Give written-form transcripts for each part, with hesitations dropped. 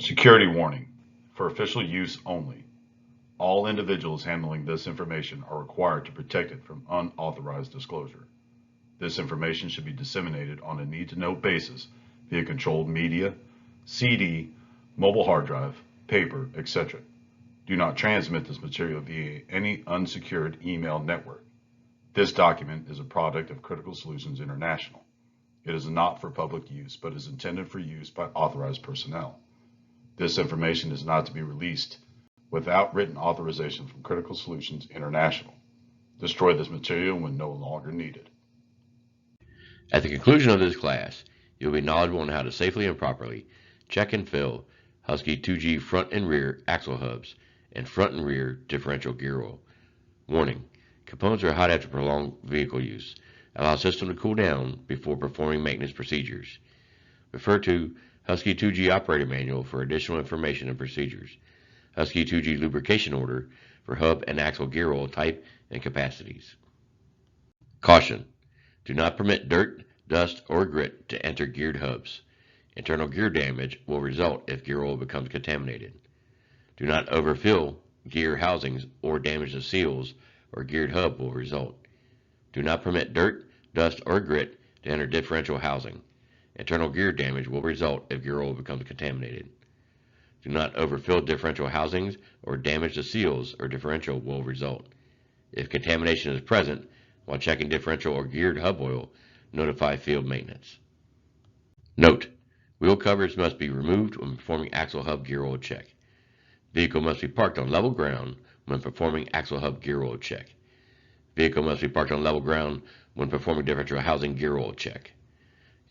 Security warning. For official use only. All individuals handling this information are required to protect it from unauthorized disclosure. This information should be disseminated on a need-to-know basis via controlled media, CD, mobile hard drive, paper, etc. Do not transmit this material via any unsecured email network. This document is a product of Critical Solutions International. It is not for public use, but is intended for use by authorized personnel. This information is not to be released without written authorization from Critical Solutions International. Destroy this material when no longer needed. At the conclusion of this class, you'll be knowledgeable on how to safely and properly check and fill Husky 2G front and rear axle hubs and front and rear differential gear oil. Warning: components are hot after prolonged vehicle use. Allow system to cool down before performing maintenance procedures. Refer to Husky 2G Operator Manual for additional information and procedures. Husky 2G Lubrication Order for hub and axle gear oil type and capacities. Caution: do not permit dirt, dust, or grit to enter geared hubs. Internal gear damage will result if gear oil becomes contaminated. Do not overfill gear housings or damage the seals or geared hub will result. Do not permit dirt, dust, or grit to enter differential housing. Internal gear damage will result if gear oil becomes contaminated. Do not overfill differential housings or damage the seals or differential will result. If contamination is present while checking differential or geared hub oil, notify field maintenance. Note: wheel covers must be removed when performing axle hub gear oil check. Vehicle must be parked on level ground when performing axle hub gear oil check. Vehicle must be parked on level ground when performing differential housing gear oil check.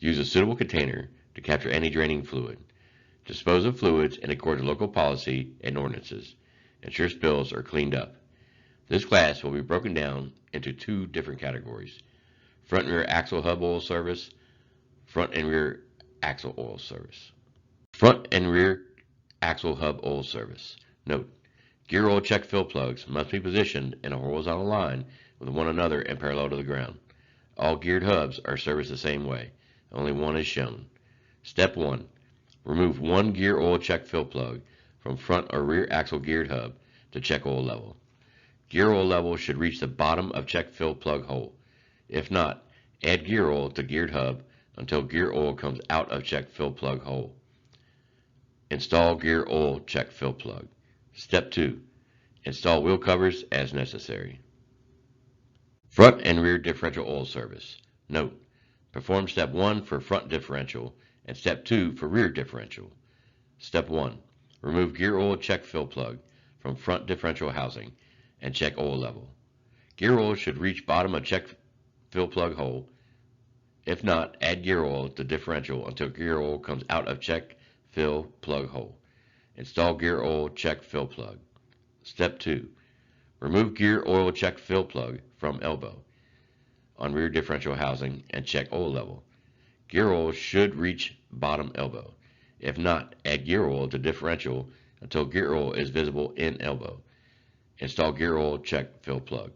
Use a suitable container to capture any draining fluid. Dispose of fluids in accordance with local policy and ordinances. Ensure spills are cleaned up. This class will be broken down into two different categories: front and rear axle hub oil service, front and rear axle oil service. Front and rear axle hub oil service. Note: gear oil check fill plugs must be positioned in a horizontal line with one another and parallel to the ground. All geared hubs are serviced the same way. Only one is shown. Step 1. Remove one gear oil check fill plug from front or rear axle geared hub to check oil level. Gear oil level should reach the bottom of check fill plug hole. If not, add gear oil to geared hub until gear oil comes out of check fill plug hole. Install gear oil check fill plug. Step 2. Install wheel covers as necessary. Front and rear differential oil service. Note: perform step 1 for front differential and step 2 for rear differential. Step 1. Remove gear oil check fill plug from front differential housing and check oil level. Gear oil should reach bottom of check fill plug hole. If not, add gear oil to differential until gear oil comes out of check fill plug hole. Install gear oil check fill plug. Step 2. Remove gear oil check fill plug from elbow on rear differential housing and check oil level. Gear oil should reach bottom elbow. If not, add gear oil to differential until gear oil is visible in elbow. Install gear oil check fill plug.